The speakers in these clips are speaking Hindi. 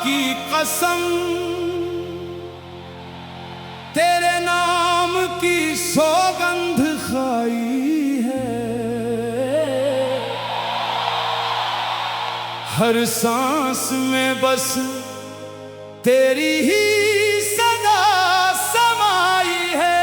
की कसम तेरे नाम की सौगंध खाई है, हर सांस में बस तेरी ही सदा समाई है।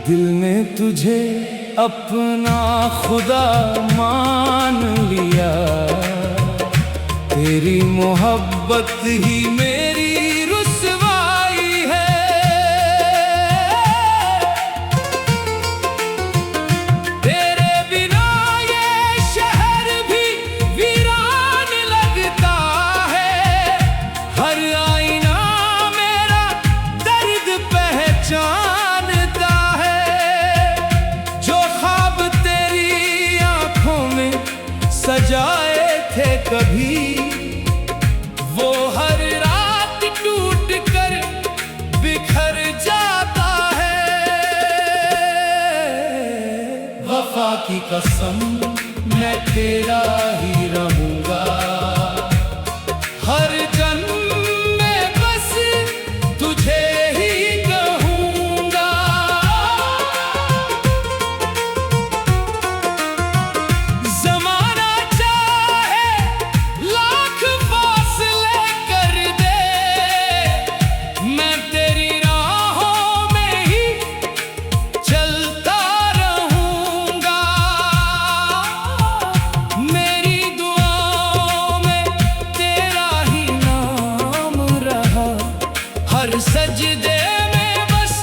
दिल ने तुझे अपना खुदा मान लिया, तेरी मोहब्बत ही मेरी रुसवाई है। तेरे बिना ये शहर भी वीरान लगता है, हर आईना मेरा दर्द पहचानता है। सजाए थे कभी वो हर रात टूट कर बिखर जाता है। वफा की कसम मैं तेरा ही रहूंगा, हर जन्म में बस तुझे ही कहूंगा। सजदे में बस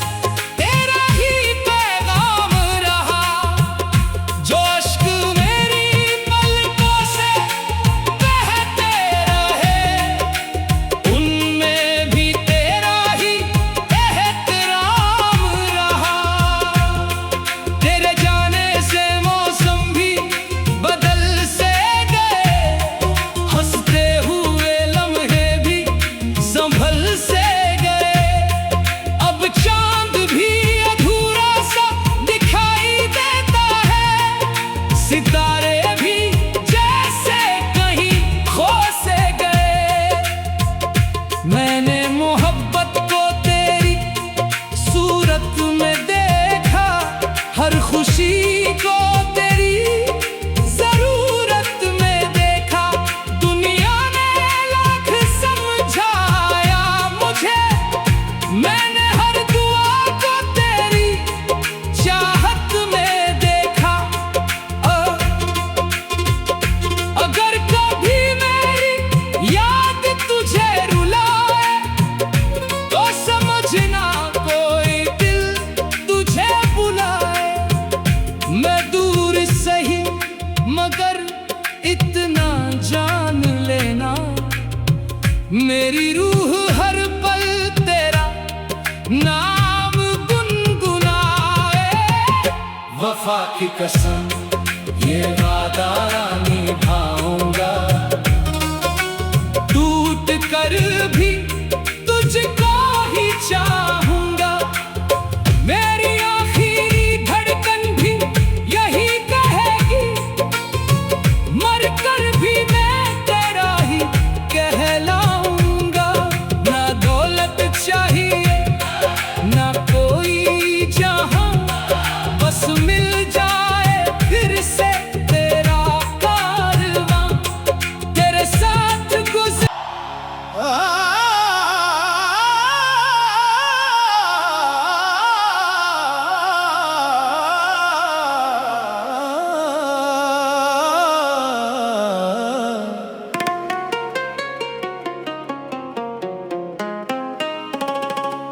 तेरा ही पैगाम रहा, जो अश्क मेरी पलकों से बहते रहे, उनमें भी तेरा ही एहतराम रहा। तेरे जाने से मौसम भी बदल से गए, हंसते हुए लम्हे भी संभल से सितारे भी जैसे कहीं खो से गए। मैंने मोहब्बत को तेरी सूरत में देखा, हर खुशी को तेरी जरूरत में देखा। दुनिया ने लाख समझाया मुझे, मैंने हर दुआ को तेरी चाहत में देखा। अगर कभी मेरी याद तुझे रुलाए, तो समझना कोई दिल तुझे बुलाए। मैं दूर सही मगर इतना जान लेना, मेरी रूह हर पल तेरा नाम गुनगुनाए। वफा की कसम ये वादा निभाऊंगा, टूट कर भी तुझको ही चाहूंगा। मेरी आखिरी धड़कन भी यही कहेगी, मर कर भी मैं तेरा ही कहलाऊंगा। ना दौलत चाहिए ना कोई जहां, बस मिल जाए फिर से तेरा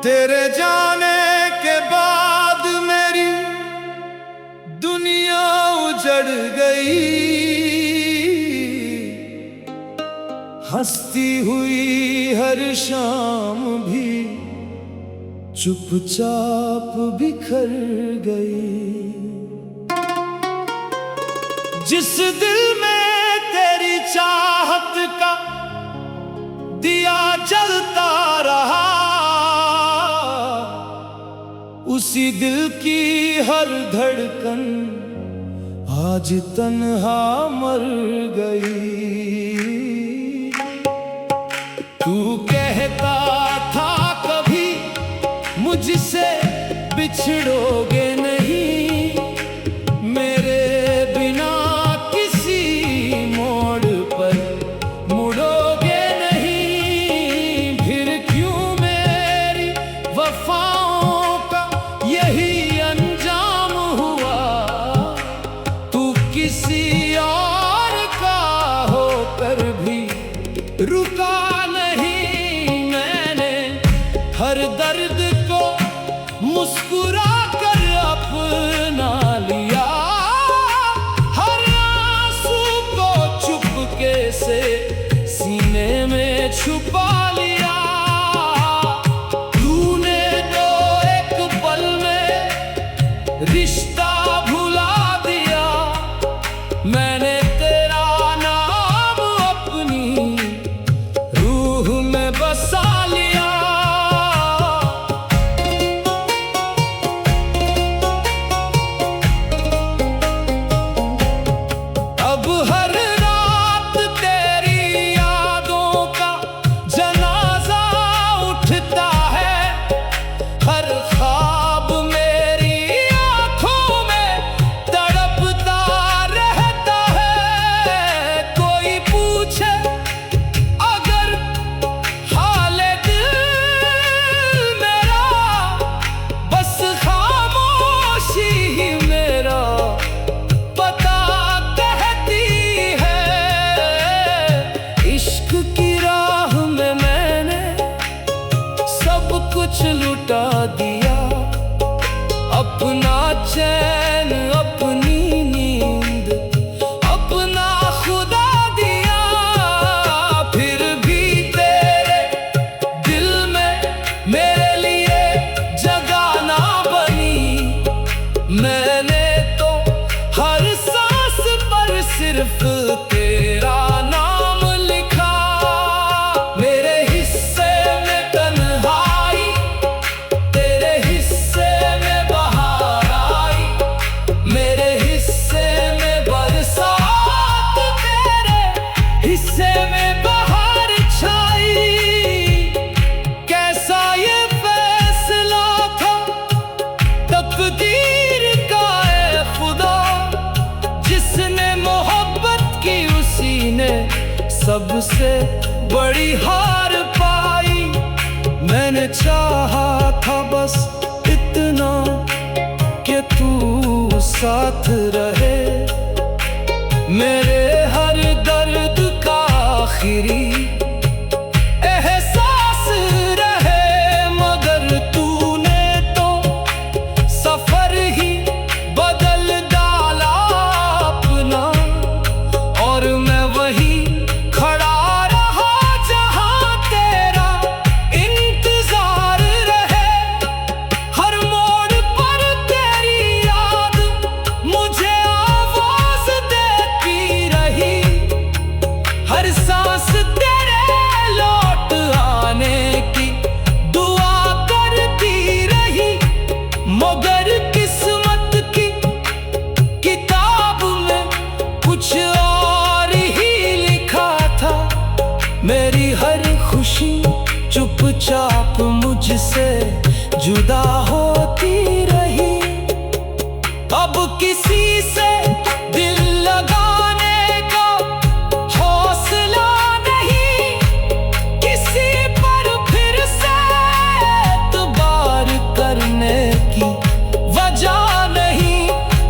तेरे जाने के बाद मेरी दुनिया उजड़ गई। हंसती हुई हर शाम भी चुपचाप बिखर गई। जिस दिल में तेरी चाहत का दिया जलता रहा, उसी दिल की हर धड़कन आज तन्हा मर गई। तू कहता था कभी मुझसे बिछड़ोगे नहीं, मेरे बिना किसी मोड़ पर मुड़ोगे नहीं। फिर क्यों मेरी वफाओं का यही अंजाम हुआ, तू किसी और का होकर भी रुका नहीं। मैंने हर दर्द को मुस्कुरा कर अपना लिया, हर आंसू को चुपके से सीने में छुपा लिया। तूने तो एक पल में रिश्ता भुला दिया, मैंने तेरा नाम अपनी रूह में बसा लिया। अब हर रात तेरी यादों का जनाजा उठता है, हर ख्वाब मेरी आंखों में तड़पता रहता है। कोई पूछे अगर हाले दिल मेरा, बस खामोशी ही मेरा पता कहती है। इश्क की राह में मैंने सब कुछ लुटा दिया, अपना चैन अपनी नींद अपना खुदा दिया। फिर भी तेरे दिल में मेरे लिए जगह ना बनी, मैंने तो हर सांस पर सिर्फ तेरा नाम लिखा। मेरे हिस्से में तन्हाई, तेरे हिस्से में बहार आई, मेरे हिस्से में बरसात, तेरे हिस्से में बहार छाई। कैसा ये फैसला था तकदीर का ए खुदा, जिसने मोहब्बत की उसी ने सबसे बड़ी हार पाई। मैंने चाहा था बस इतना कि तू साथ रहे, मेरे हर दर्द का आखिरी एहसास रहे। मगर तूने तो सफर ही बदल डाला अपना, और मैं वहीं खड़ा रहा जहां तेरा इंतजार रहे। हर मोड़ पर तेरी याद मुझे आवाज देती रही, हर सांस तेरे लौट आने की दुआ करती रही। मगर किस्मत की किताब में कुछ और ही लिखा था, मेरी हर खुशी चुपचाप मुझसे जुदा होती रही। अब किसी से दिल लगाने का हौसला नहीं, किसी पर फिर से एतबार करने की वजह नहीं।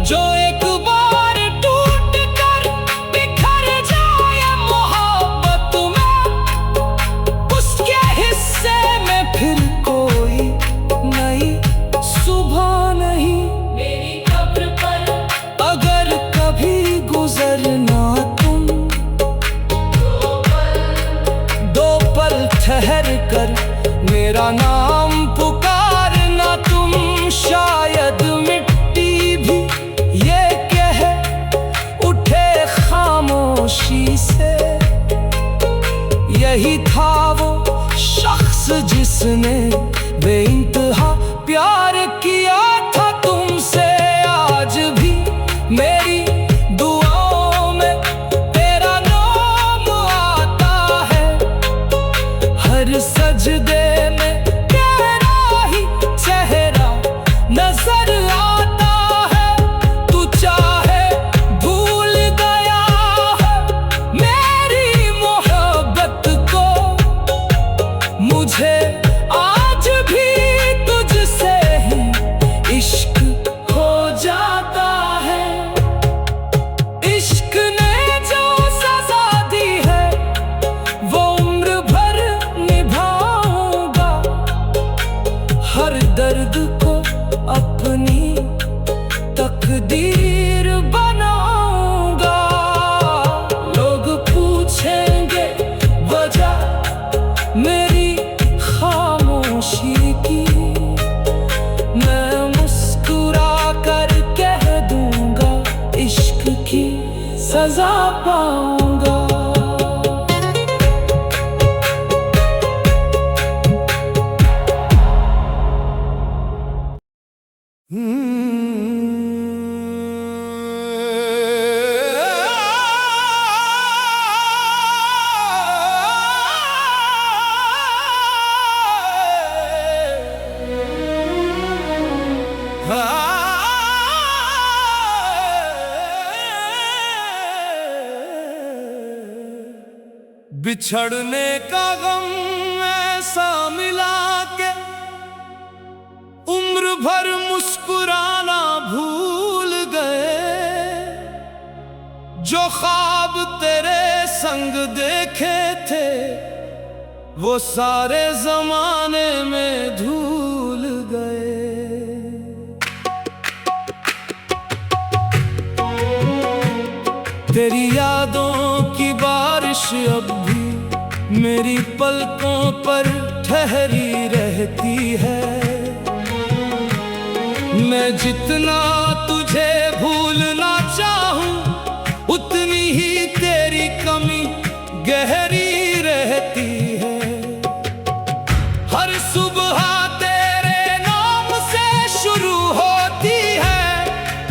जो एक बार टूट कर बिखर जाए मोहब्बत में, उसके हिस्से में फिर कोई ठहर कर मेरा नाम पुकारना तुम। शायद मिट्टी भी ये कह उठे खामोशी से, यही था वो शख्स जिसने बेइंतहा प्यार किया था तुमसे। आज भी मेरी दुआओं में तेरा नाम आता है, हर सजदे में तेरा ही चेहरा नजर आता है। तू चाहे भूल गया है मेरी मोहब्बत को, मुझे आज भी तुझसे ही इश्क हो जाता है। इश्क ने जो सजा दी है वो उम्र भर निभाऊंगा, हर दर्द को अपनी तकदीर बनाऊंगा। लोग पूछेंगे वजह मेरी खामोशी की, मैं मुस्कुरा कर कह दूंगा इश्क की सजा पाऊंगा। बिछड़ने का गम ऐसा मिला के उम्र भर मुस्कुराना भूल गए। जो ख्वाब तेरे संग देखे थे वो सारे जमाने में धूल गए। तेरी यादों की बारिश अब भी मेरी पलकों पर ठहरी रहती है। मैं जितना तुझे भूलना चाहूं उतनी ही तेरी कमी गहरी रहती है। हर सुबह तेरे नाम से शुरू होती है,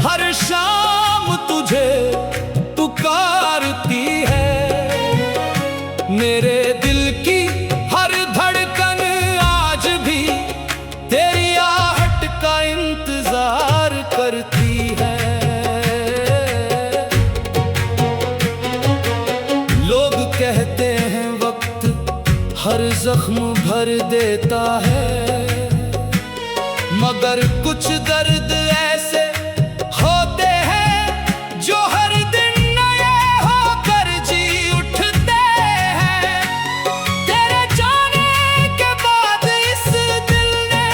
हर शाम तुझे पुकारती है। मेरे दिल की हर धड़कन आज भी तेरी आहट का इंतजार करती है। लोग कहते हैं वक्त हर जख्म भर देता है, मगर कुछ दर्द ऐसे होते हैं जो हर दिन नए होकर जी उठते हैं। तेरे जाने के बाद इस दिल ने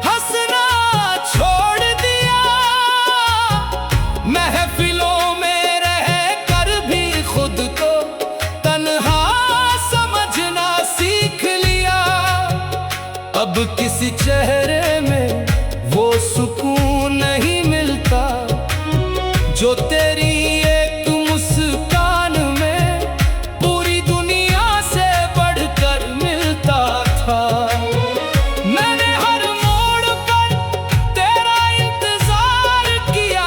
हंसना छोड़ दिया, महफिलों में रह कर भी खुद को तन्हा समझना सीख लिया। अब किसी चेहरे में वो सुकून नहीं मिलता जो तेरी एक मुस्कान में पूरी दुनिया से बढ़कर मिलता था। मैंने हर मोड़ पर तेरा इंतजार किया,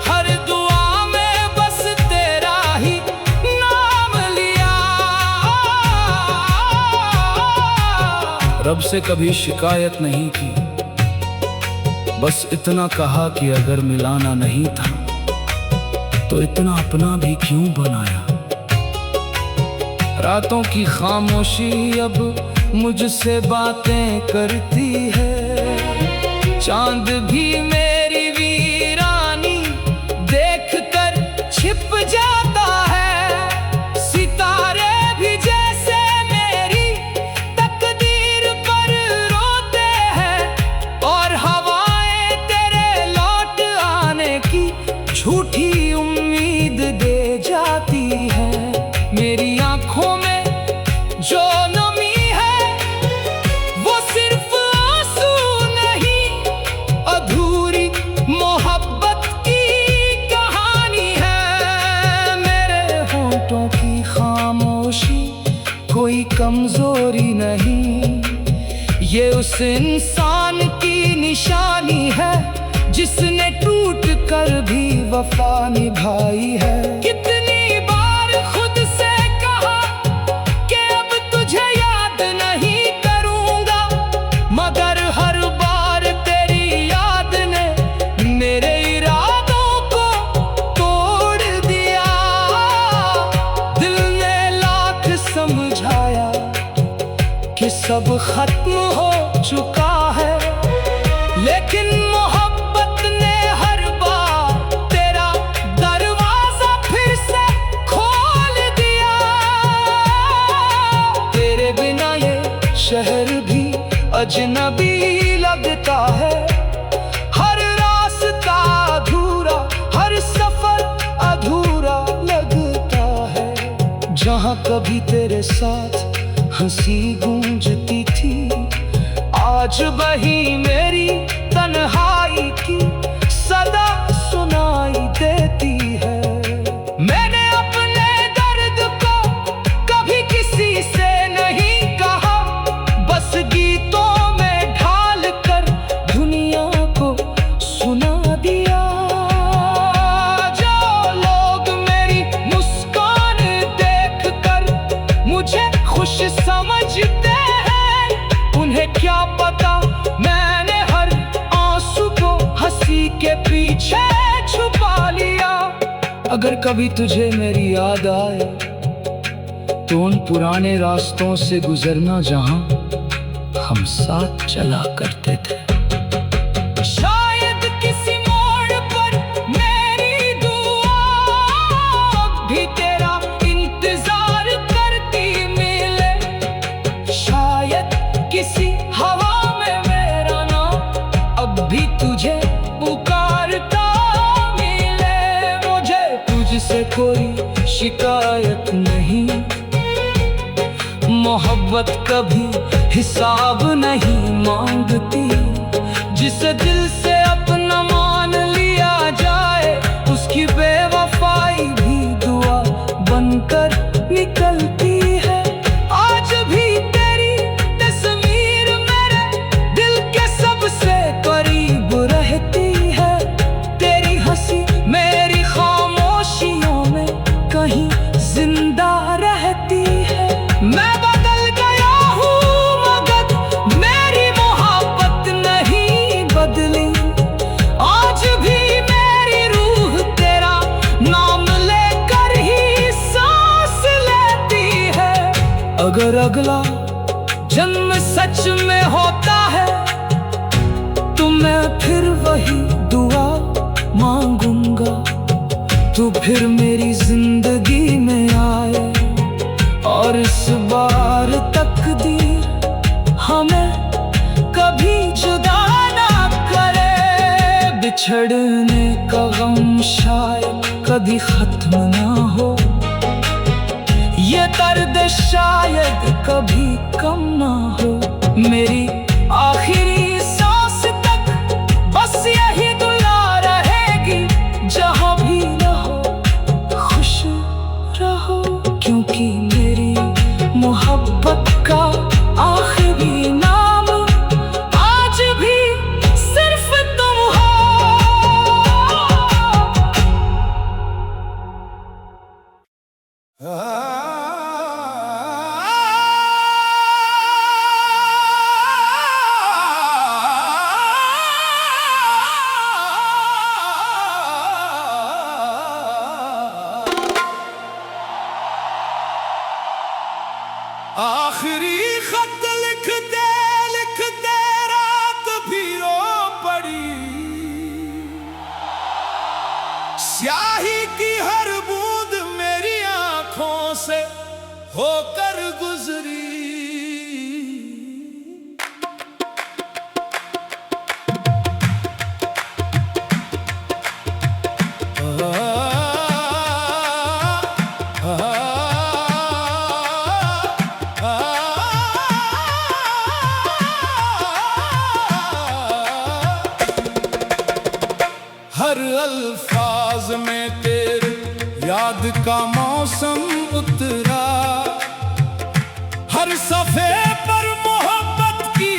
हर दुआ में बस तेरा ही नाम लिया। रब से कभी शिकायत नहीं की, बस इतना कहा कि अगर मिलाना नहीं था तो इतना अपना भी क्यों बनाया। रातों की खामोशी अब मुझसे बातें करती है। चांद भी मेरी वीरानी देखकर छिप जाता है, सितारे भी जैसे मेरी तकदीर पर रोते हैं, और हवाएं तेरे लौट आने की झूठी उम्मीद दे जाती है। मेरी आंखों में जो नमी है ये उस इंसान की निशानी है जिसने टूट कर भी वफा निभाई है। कितनी बार खुद से कहा कि अब तुझे याद नहीं करूंगा, मगर हर बार तेरी याद ने मेरे इरादों को तोड़ दिया। दिल ने लाख समझाया कि सब खत्म हो चुका है, लेकिन मोहब्बत ने हर बार तेरा दरवाजा फिर से खोल दिया। तेरे बिना ये शहर भी अजनबी लगता है, हर रास्ता अधूरा, हर सफर अधूरा लगता है। जहाँ कभी तेरे साथ हंसी गूंजती थी, आज वही मेरी तन्हाई की सदा सुनाई देती है। मैंने अपने दर्द को कभी किसी से नहीं कहा, बस गीतों में ढाल कर दुनिया को सुना दिया। जो लोग मेरी मुस्कान देख कर मुझे खुश समझते हैं, उन्हें क्या पता मैंने हर आंसू को हंसी के पीछे छुपा लिया। अगर कभी तुझे मेरी याद आए तो उन पुराने रास्तों से गुजरना जहां हम साथ चला करते थे। शायद किसी मोड़ पर मेरी दुआ भी तेरा इंतजार करती मिले, शायद किसी हवा में मेरा नाम अब भी तुझे पुकारता मिले। मुझे तुझसे कोई शिकायत नहीं, मोहब्बत कभी हिसाब नहीं मांगती। जिसे दिल से अपना मान लिया जाए, उसकी बेवफाई भी दुआ बनकर निकलती है। आज भी तेरी तस्वीर मेरे दिल के सबसे करीब रहती है। तेरी हंसी मेरी खामोशियों में कहीं जिंदा रहती है। मैं बदल गया हूँ मगर मेरी मोहब्बत नहीं बदली। आज भी मेरी रूह तेरा नाम लेकर ही सांस लेती है। अगर अगला जन्म सच में होता है तो मैं फिर वही दुआ मांगूंगा, तू फिर मेरी जिंदगी में आए और इस बार तकदीर हमें कभी जुदा ना करे। बिछड़ने का गम शायद कभी खत्म ना हो, ये दर्द शायद कभी कम ना हो। मेरी आखिरी सांस तक बस यही दुआ रहेगी, जहां भी रहो खुश रहो, क्योंकि मेरी मोहब्बत का आखिरी नाम आज भी सिर्फ तुम हो। आखिरी खत लिख दे रात भी रो पड़ी, स्याही की हर बूंद मेरी आंखों से होकर गुजरी। हर अल्फाज में तेरे याद का मौसम उतरा, हर सफ़े पर मोहब्बत की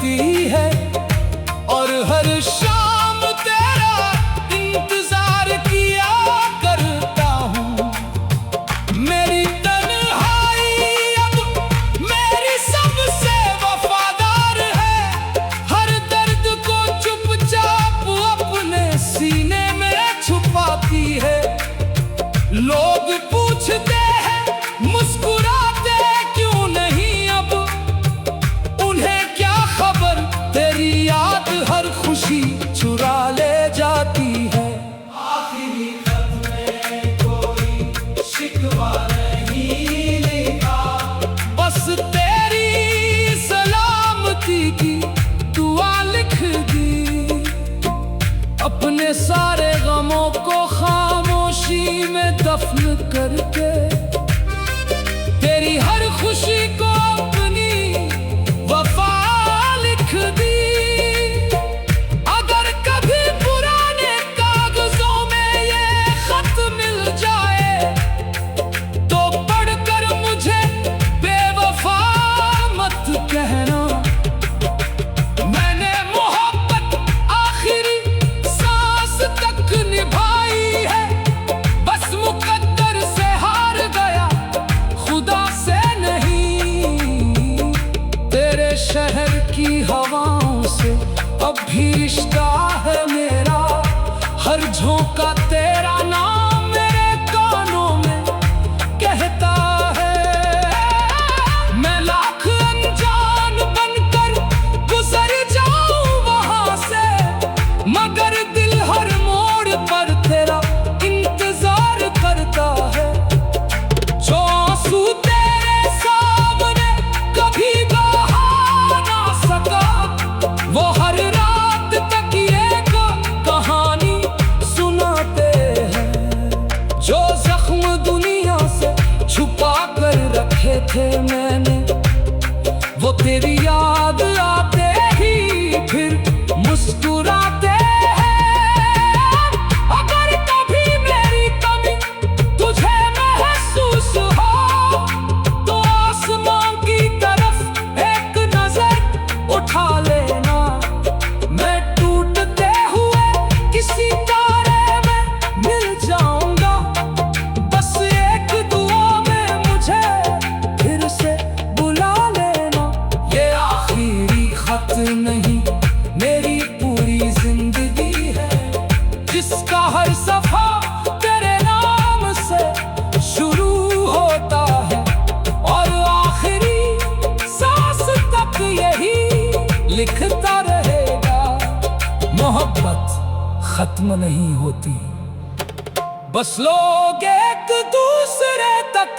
मिलती है, और हर शाम तेरा इंतजार किया करता हूँ। मेरी तन्हाई अब मेरी सबसे वफादार है, हर दर्द को चुपचाप अपने सीने में छुपाती है। लोग पूछते हैं मुस्कुराते क्यों नहीं अब, उन्हें क्या खबर तेरी याद हर खुशी चुरा ले जाती है। आखिरी खत में कोई शिकवा नहीं लिखा, बस तेरी सलामती की दुआ लिख दी। अपने सारे गमों को खामोशी में दफन करके, तेरी हर खुशी को अपनी वफा लिख दी। अगर कभी पुराने कागजों में ये खत मिल जाए, तो पढ़कर मुझे बेवफा मत कहना। मैंने मोहब्बत आखिरी सांस तक निभाई है, बस मुकद्दर से हार गया, खुदा से नहीं। तेरे शहर की हवाओं से अब भी रिश्ता है मेरा, हर झोंका तेरा नाम मेरे कानों में कहता है। मैं लाख अनजान बनकर गुजर जाऊं वहां से, मगर दिल हर मोड़ पर तेरा इंतजार करता है। जो आंसू तेरे सामने कभी बहा ना सका, वो हर रात तकिए को कहानी सुनाते हैं। जो जख्म दुनिया से छुपा कर रखे थे मैंने, वो तेरी याद आते ही फिर मुस्कुराते हैं। अगर कभी मेरी कमी तुझे महसूस हो, तो आसमां की तरफ एक नजर उठा लेना। मैं टूटते हुए किसी तारे में मिल जाऊंगा, बस एक दुआ में मुझे फिर से बुला लेना। ये आखिरी खत नहीं मेरी पूरी जिंदगी है, जिसका हर सफा तेरे नाम से शुरू होता है, और आखिरी सांस तक यही लिखता रहेगा। मोहब्बत खत्म नहीं होती, बस लोग एक दूसरे तक